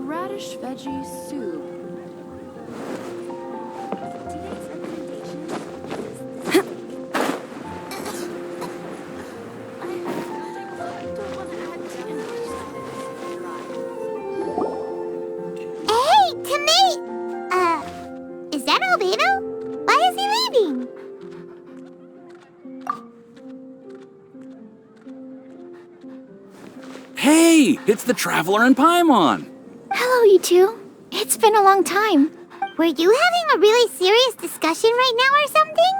radish veggie soup. Today's recommendation is I don't want to add too much to Hey, Tomate! Is that Albedo? Why is he leaving? Hey, it's the Traveler and Paimon. Hello, you two. It's been a long time. Were you having a really serious discussion right now or something?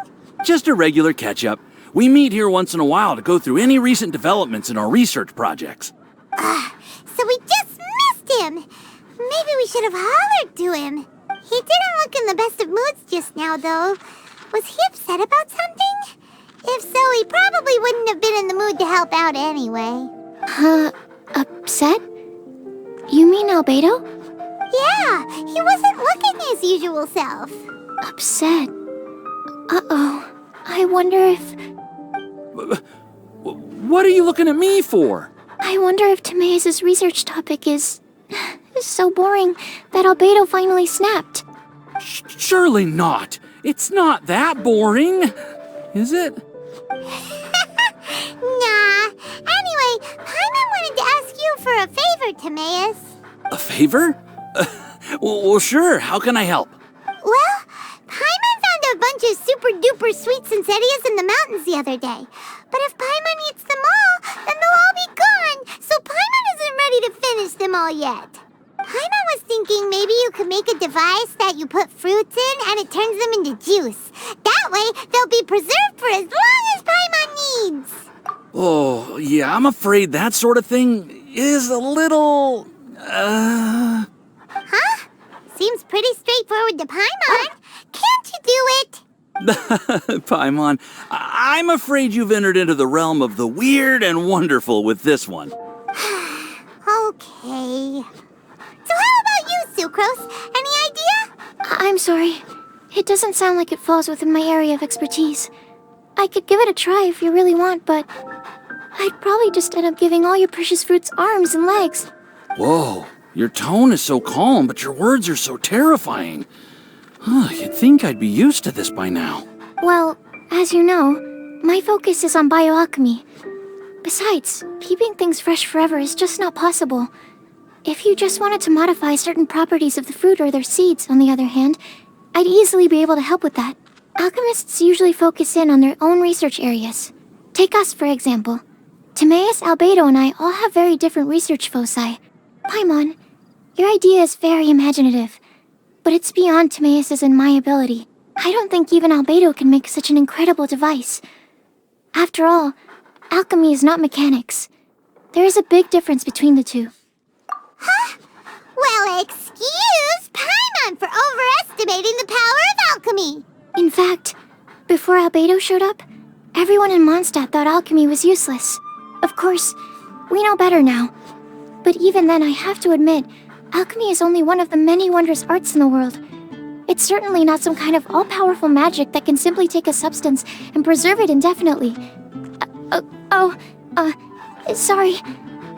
Just a regular catch-up. We meet here once in a while to go through any recent developments in our research projects. So we just missed him. Maybe we should have hollered to him. He didn't look in the best of moods just now, though. Was he upset about something? If so, he probably wouldn't have been in the mood to help out anyway. Upset? You mean Albedo? Yeah, he wasn't looking his usual self. Upset? Uh-oh. I wonder if... What are you looking at me for? I wonder if Timaeus' research topic is so boring that Albedo finally snapped. Surely not. It's not that boring, is it? Nah. Anyway, Paimon wanted to ask you for a favor, Timaeus. A favor? Well, sure. How can I help? Well, Paimon found a bunch of super-duper sweet Sincerias in the mountains the other day. But if Paimon eats them all, then they'll all be gone, so Paimon isn't ready to finish them all yet. Paimon was thinking maybe you could make a device that you put fruits in and it turns them into juice. That way, they'll be preserved for as long as Paimon needs. Oh, yeah, I'm afraid that sort of thing is a little... Huh? Seems pretty straightforward to Paimon. Can't you do it? Paimon, I'm afraid you've entered into the realm of the weird and wonderful with this one. Okay. So how about you, Sucrose? Any idea? I'm sorry. It doesn't sound like it falls within my area of expertise. I could give it a try if you really want, but I'd probably just end up giving all your precious fruits arms and legs. Whoa, your tone is so calm, but your words are so terrifying. You'd think I'd be used to this by now. Well, as you know, my focus is on bioalchemy. Besides, keeping things fresh forever is just not possible. If you just wanted to modify certain properties of the fruit or their seeds, on the other hand, I'd easily be able to help with that. Alchemists usually focus in on their own research areas. Take us, for example. Timaeus, Albedo, and I all have very different research foci. Paimon, your idea is very imaginative, but it's beyond Timaeus' and my ability. I don't think even Albedo can make such an incredible device. After all, alchemy is not mechanics. There is a big difference between the two. Huh? Well, excuse Paimon for overestimating the power of alchemy. In fact, before Albedo showed up, everyone in Mondstadt thought alchemy was useless. Of course, we know better now. But even then, I have to admit, alchemy is only one of the many wondrous arts in the world. It's certainly not some kind of all-powerful magic that can simply take a substance and preserve it indefinitely. Sorry.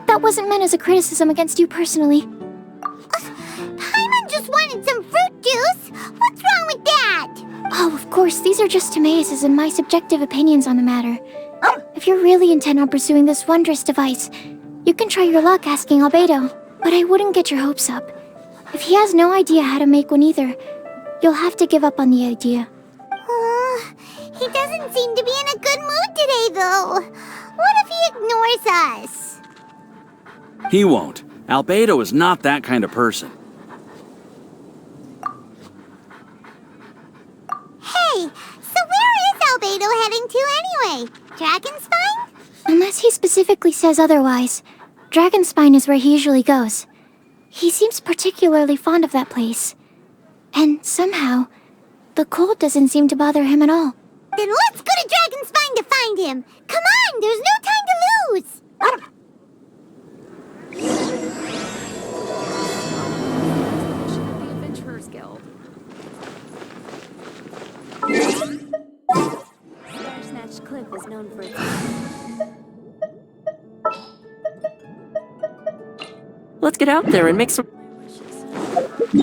That wasn't meant as a criticism against you personally. Paimon just wanted some fruit juice. What's wrong with that? Oh, of course, these are just Timaeus' and my subjective opinions on the matter. If you're really intent on pursuing this wondrous device, you can try your luck asking Albedo, but I wouldn't get your hopes up. If he has no idea how to make one either, you'll have to give up on the idea. He doesn't seem to be in a good mood today, though. What if he ignores us? He won't. Albedo is not that kind of person. Hey, so where is Albedo heading to anyway? Dragonspine? Unless he specifically says otherwise, Dragonspine is where he usually goes. He seems particularly fond of that place. And somehow, the cold doesn't seem to bother him at all. Then let's go to Dragonspine to find him. Come on, there's no time to lose. The Adventurers Guild. Star Snatch Cliff is known for its... Let's get out there and make some... This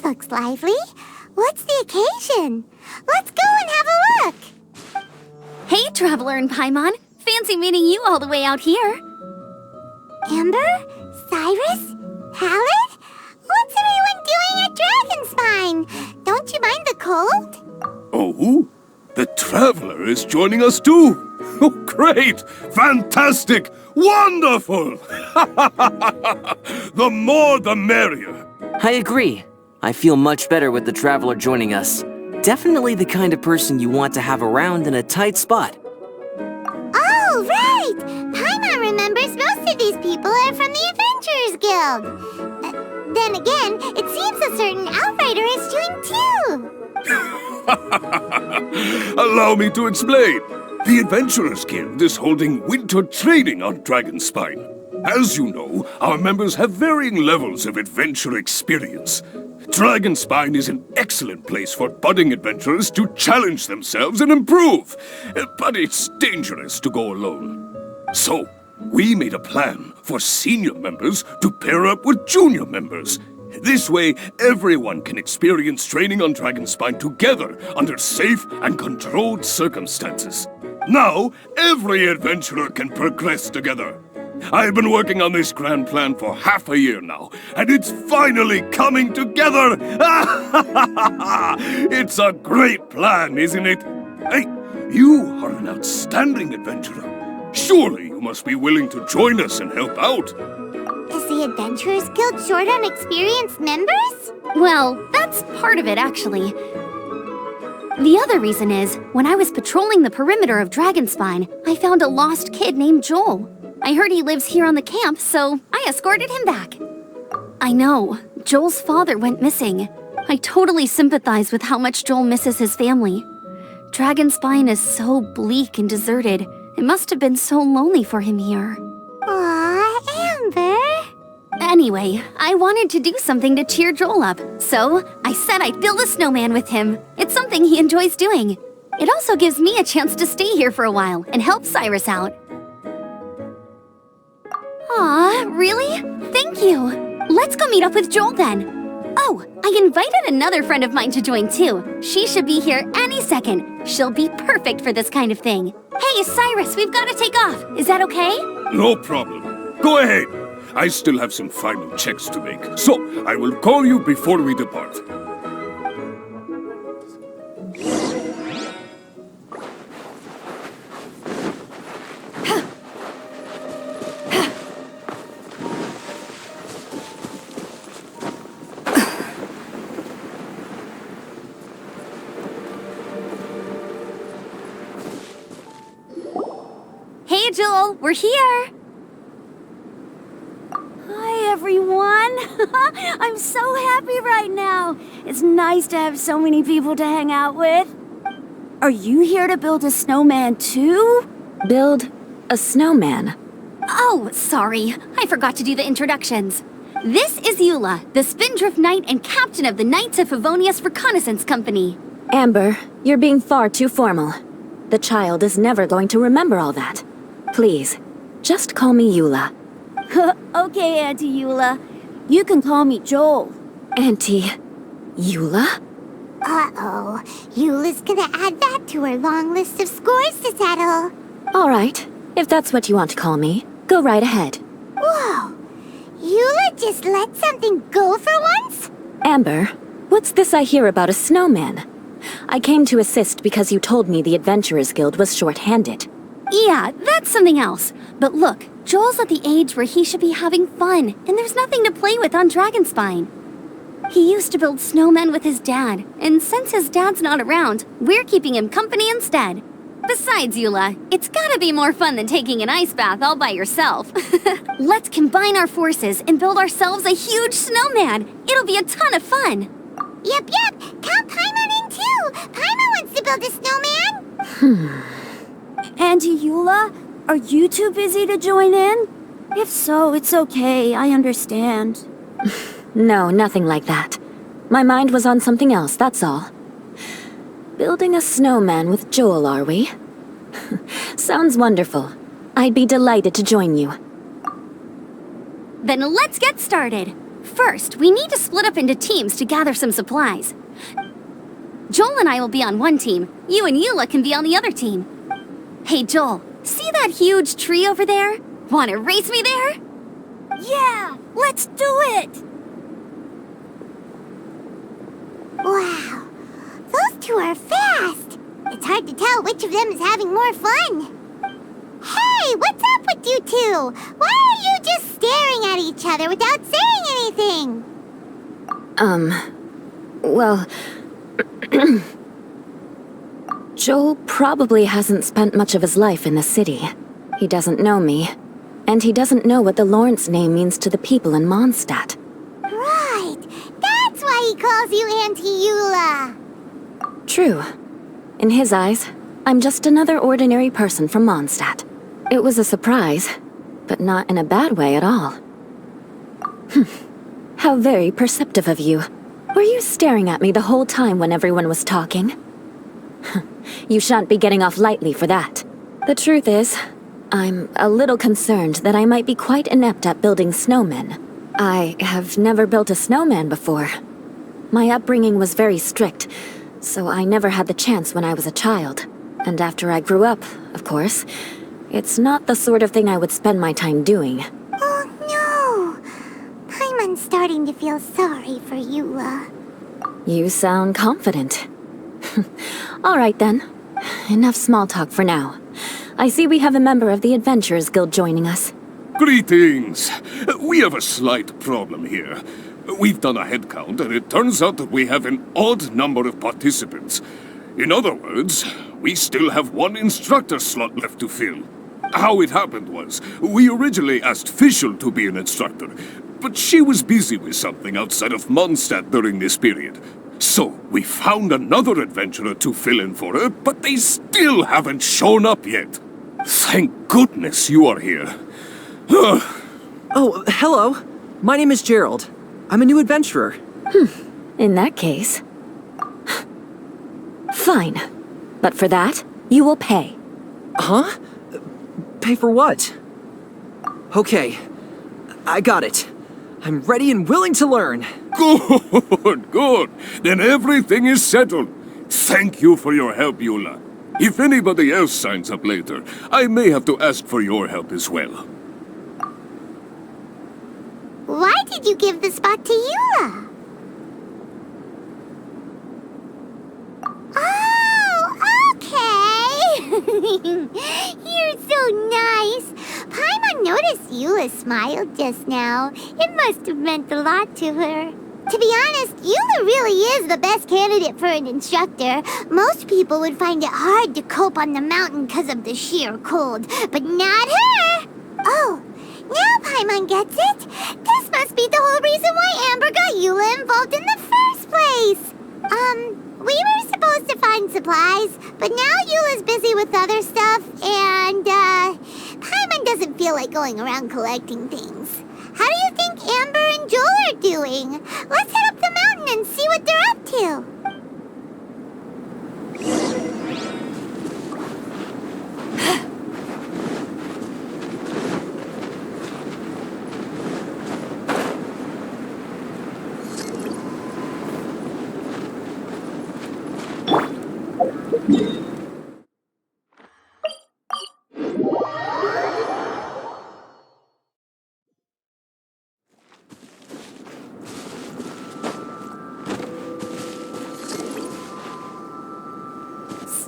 looks lively. What's the occasion? Let's go and have a look. Hey, Traveler and Paimon. Fancy meeting you all the way out here. Amber? Cyrus? Halid? What's everyone doing at Dragonspine? Don't you mind the cold? Oh, the Traveler is joining us too. Oh, great! Fantastic! Wonderful! The more the merrier. I agree. I feel much better with the Traveler joining us. Definitely the kind of person you want to have around in a tight spot. Oh, right! Paimon remembers most of these people are from the Adventurers Guild. Then again, it seems a certain Outrider is doing too. Allow me to explain. The Adventurers Guild is holding winter training on Dragonspine. As you know, our members have varying levels of adventure experience. Dragonspine is an excellent place for budding adventurers to challenge themselves and improve. But it's dangerous to go alone. So, we made a plan for senior members to pair up with junior members. This way, everyone can experience training on Dragonspine together under safe and controlled circumstances. Now, every adventurer can progress together. I've been working on this grand plan for half a year now, and it's finally coming together! It's a great plan, isn't it? Hey, you are an outstanding adventurer. Surely you must be willing to join us and help out. Is the Adventurers Guild short on experienced members? Well, that's part of it, actually. The other reason is, when I was patrolling the perimeter of Dragonspine, I found a lost kid named Joel. I heard he lives here on the camp, so I escorted him back. I know, Joel's father went missing. I totally sympathize with how much Joel misses his family. Dragonspine is so bleak and deserted. It must have been so lonely for him here. Aw, Amber. Anyway, I wanted to do something to cheer Joel up, so I said I'd build a snowman with him. It's something he enjoys doing. It also gives me a chance to stay here for a while and help Cyrus out. Aw, really? Thank you. Let's go meet up with Joel then. Oh, I invited another friend of mine to join too. She should be here any second. She'll be perfect for this kind of thing. Hey, Cyrus, we've got to take off. Is that okay? No problem. Go ahead. I still have some final checks to make, so I will call you before we depart. Hey, Joel, we're here. Hi, everyone. I'm so happy right now. It's nice to have so many people to hang out with. Are you here to build a snowman too? Build a snowman? Oh, sorry. I forgot to do the introductions. This is Eula, the Spindrift Knight and captain of the Knights of Favonius Reconnaissance Company. Amber, you're being far too formal. The child is never going to remember all that. Please, just call me Eula. Okay, Auntie Eula. You can call me Joel. Auntie Eula? Uh-oh. Eula's gonna add that to her long list of scores to settle. All right, if that's what you want to call me, go right ahead. Whoa. Eula just let something go for once? Amber, what's this I hear about a snowman? I came to assist because you told me the Adventurers Guild was short-handed. Yeah, that's something else. But look, Joel's at the age where he should be having fun, and there's nothing to play with on Dragonspine. He used to build snowmen with his dad, and since his dad's not around, we're keeping him company instead. Besides, Eula, it's gotta be more fun than taking an ice bath all by yourself. Let's combine our forces and build ourselves a huge snowman. It'll be a ton of fun. Yep. Count Paimon in too. Paimon wants to build a snowman. Auntie Eula, are you too busy to join in? If so, it's okay. I understand. No, nothing like that. My mind was on something else, that's all. Building a snowman with Joel, are we? Sounds wonderful. I'd be delighted to join you. Then let's get started. First, we need to split up into teams to gather some supplies. Joel and I will be on one team. You and Eula can be on the other team. Hey, Joel, see that huge tree over there? Wanna race me there? Yeah, let's do it! Wow, those two are fast. It's hard to tell which of them is having more fun. Hey, what's up with you two? Why are you just staring at each other without saying anything? Well... Joel probably hasn't spent much of his life in the city. He doesn't know me, and he doesn't know what the Lawrence name means to the people in Mondstadt. Right, that's why he calls you Auntie Eula. True. In his eyes, I'm just another ordinary person from Mondstadt. It was a surprise, but not in a bad way at all. How very perceptive of you. Were you staring at me the whole time when everyone was talking? You shan't be getting off lightly for that. The truth is, I'm a little concerned that I might be quite inept at building snowmen. I have never built a snowman before. My upbringing was very strict, so I never had the chance when I was a child. And after I grew up, of course, it's not the sort of thing I would spend my time doing. Oh no! Paimon's starting to feel sorry for Eula. You sound confident. All right then. Enough small talk for now. I see we have a member of the Adventurers Guild joining us. Greetings. We have a slight problem here. We've done a head count, and it turns out that we have an odd number of participants. In other words, we still have one instructor slot left to fill. How it happened was, we originally asked Fischl to be an instructor, but she was busy with something outside of Mondstadt during this period. So, we found another adventurer to fill in for her, but they still haven't shown up yet. Thank goodness you are here. Oh, hello. My name is Gerald. I'm a new adventurer. In that case... Fine. But for that, you will pay. Huh? Pay for what? Okay. I got it. I'm ready and willing to learn. Good, good. Then everything is settled. Thank you for your help, Eula. If anybody else signs up later, I may have to ask for your help as well. Why did you give the spot to Eula? Oh, okay. You're so nice. Paimon noticed Eula smiled just now. It must have meant a lot to her. To be honest, Eula really is the best candidate for an instructor. Most people would find it hard to cope on the mountain because of the sheer cold, but not her! Oh, now Paimon gets it. This must be the whole reason why Amber got Eula involved in the first place. We were supposed to find supplies, but now Eula's busy with other stuff, and, Paimon doesn't feel like going around collecting things. How do you think Amber and Joel are doing? Let's head up the mountain and see what they're up to.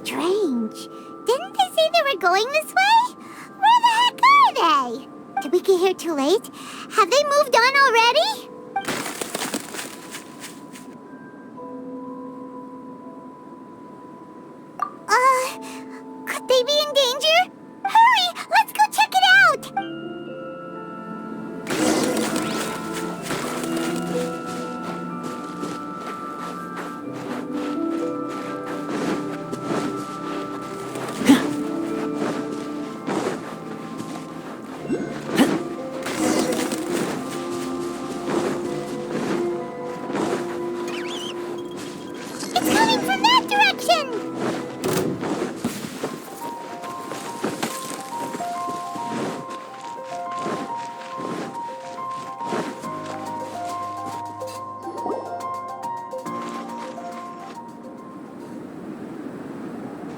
Strange. Didn't they say they were going this way? Where the heck are they? Did we get here too late? Have they moved on already? Could they be in danger? Hurry! Let's go check it out! perfection!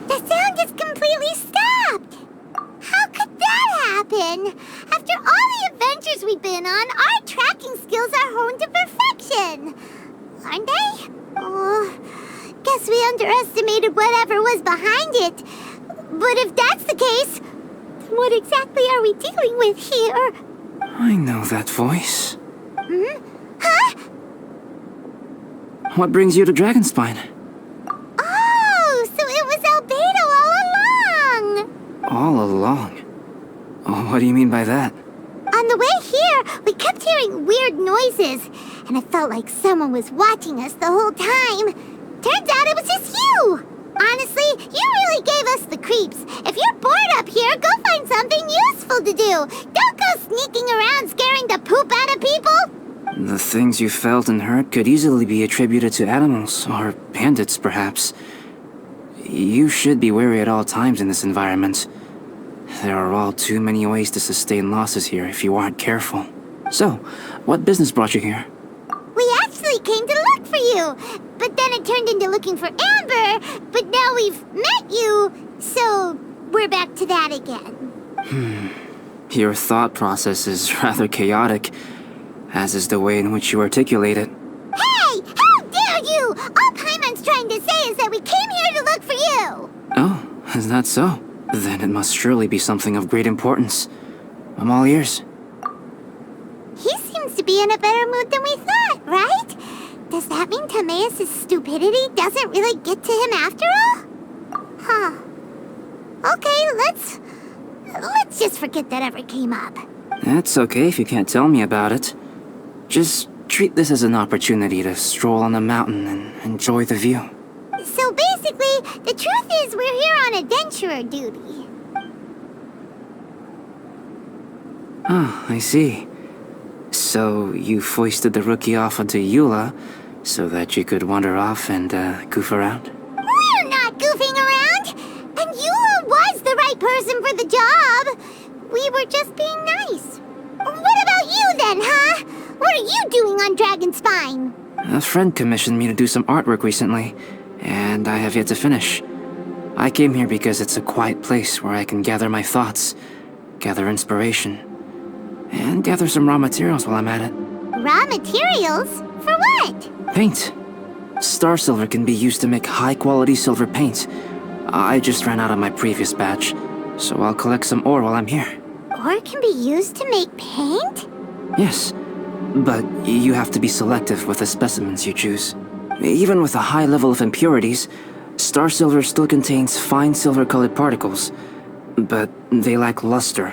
The sound just completely stopped! How could that happen? After all the adventures we've been on, our tracking skills are honed to perfection! Aren't they? Oh, guess we underestimated whatever was behind it. But if that's the case, then what exactly are we dealing with here? I know that voice. Hmm? Huh? What brings you to Dragonspine? Oh, so it was Albedo all along! All along? Oh, what do you mean by that? On the way here, we kept hearing weird noises, and it felt like someone was watching us the whole time. Turns out it was just you! Honestly, you really gave us the creeps. If you're bored up here, go find something useful to do. Don't go sneaking around scaring the poop out of people. The things you felt and heard could easily be attributed to animals, or bandits, perhaps. You should be wary at all times in this environment. There are all too many ways to sustain losses here if you aren't careful. So, what business brought you here? We actually came to look for you, but then it turned into looking for Amber, but now we've met you, so we're back to that again. Your thought process is rather chaotic, as is the way in which you articulate it. Hey! How dare you! All Paimon's trying to say is that we came here to look for you! Oh, is that so? Then it must surely be something of great importance. I'm all ears. He seems to be in a better mood than we thought, right? Does that mean Timaeus' stupidity doesn't really get to him after all? Huh. Okay, let's just forget that ever came up. That's okay if you can't tell me about it. Just treat this as an opportunity to stroll on the mountain and enjoy the view. So basically, the truth is we're here on adventurer duty. Oh, I see. So you foisted the rookie off onto Eula so that you could wander off and goof around? We're not goofing around! And Eula was the right person for the job! We were just being nice. What about you then, huh? What are you doing on Dragonspine? A friend commissioned me to do some artwork recently, and I have yet to finish. I came here because it's a quiet place where I can gather my thoughts, gather inspiration, and gather some raw materials while I'm at it. Raw materials? For what? Paint. Star silver can be used to make high-quality silver paint. I just ran out of my previous batch, so I'll collect some ore while I'm here. Ore can be used to make paint? Yes, but you have to be selective with the specimens you choose. Even with a high level of impurities, star silver still contains fine silver-colored particles, but they lack luster,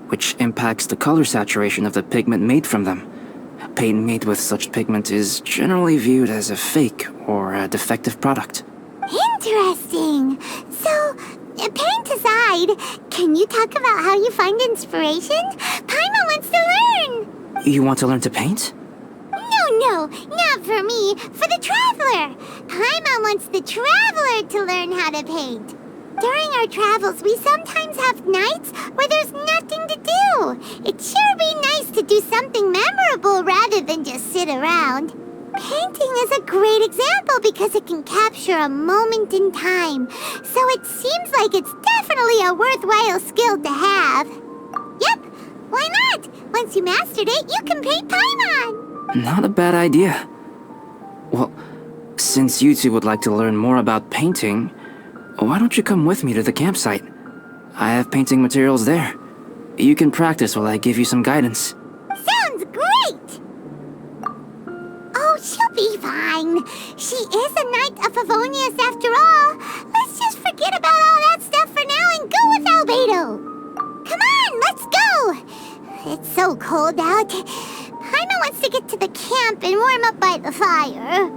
which impacts the color saturation of the pigment made from them. Paint made with such pigment is generally viewed as a fake or a defective product. Interesting. So, paint aside, can you talk about how you find inspiration? Paimon wants to learn. You want to learn to paint? No, not for me. For the traveler. Paimon wants the traveler to learn how to paint. During our travels, we sometimes have nights where there's nothing to do. It'd sure be nice to do something memorable rather than just sit around. Painting is a great example because it can capture a moment in time. So it seems like it's definitely a worthwhile skill to have. Yep, why not? Once you mastered it, you can paint Paimon. Not a bad idea. Well, since you two would like to learn more about painting, why don't you come with me to the campsite? I have painting materials there. You can practice while I give you some guidance. Sounds great! Oh, she'll be fine. She is a Knight of Favonius after all. Let's just forget about all that stuff for now and go with Albedo. Come on, let's go! It's so cold out. Paimon wants to get to the camp and warm up by the fire.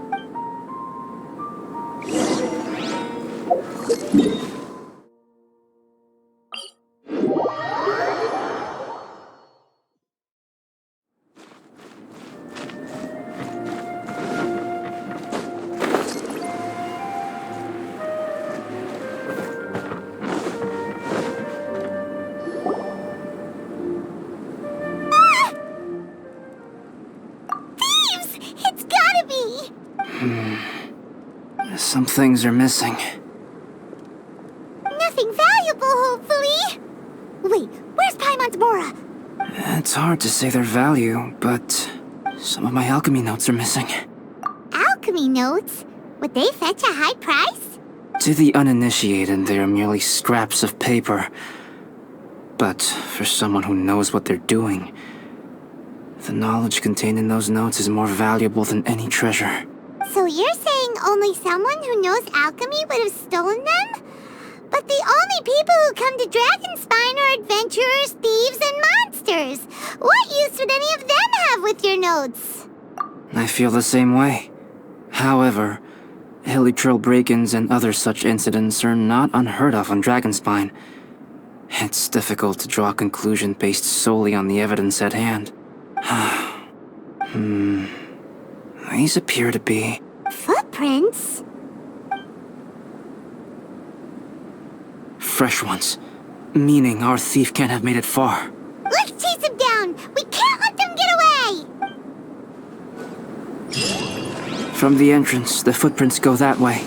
money? Some things are missing. Nothing valuable, hopefully. Wait, where's Paimon's Mora? It's hard to say their value, but some of my alchemy notes are missing. Alchemy notes? Would they fetch a high price? To the uninitiated, they are merely scraps of paper. But for someone who knows what they're doing, the knowledge contained in those notes is more valuable than any treasure. So you're saying only someone who knows alchemy would have stolen them? But the only people who come to Dragonspine are adventurers, thieves, and monsters. What use would any of them have with your notes? I feel the same way. However, hilly trail break-ins and other such incidents are not unheard of on Dragonspine. It's difficult to draw a conclusion based solely on the evidence at hand. These appear to be... Footprints? fresh ones. Meaning our thief can't have made it far. Let's chase him down! We can't let them get away! From the entrance, the footprints go that way.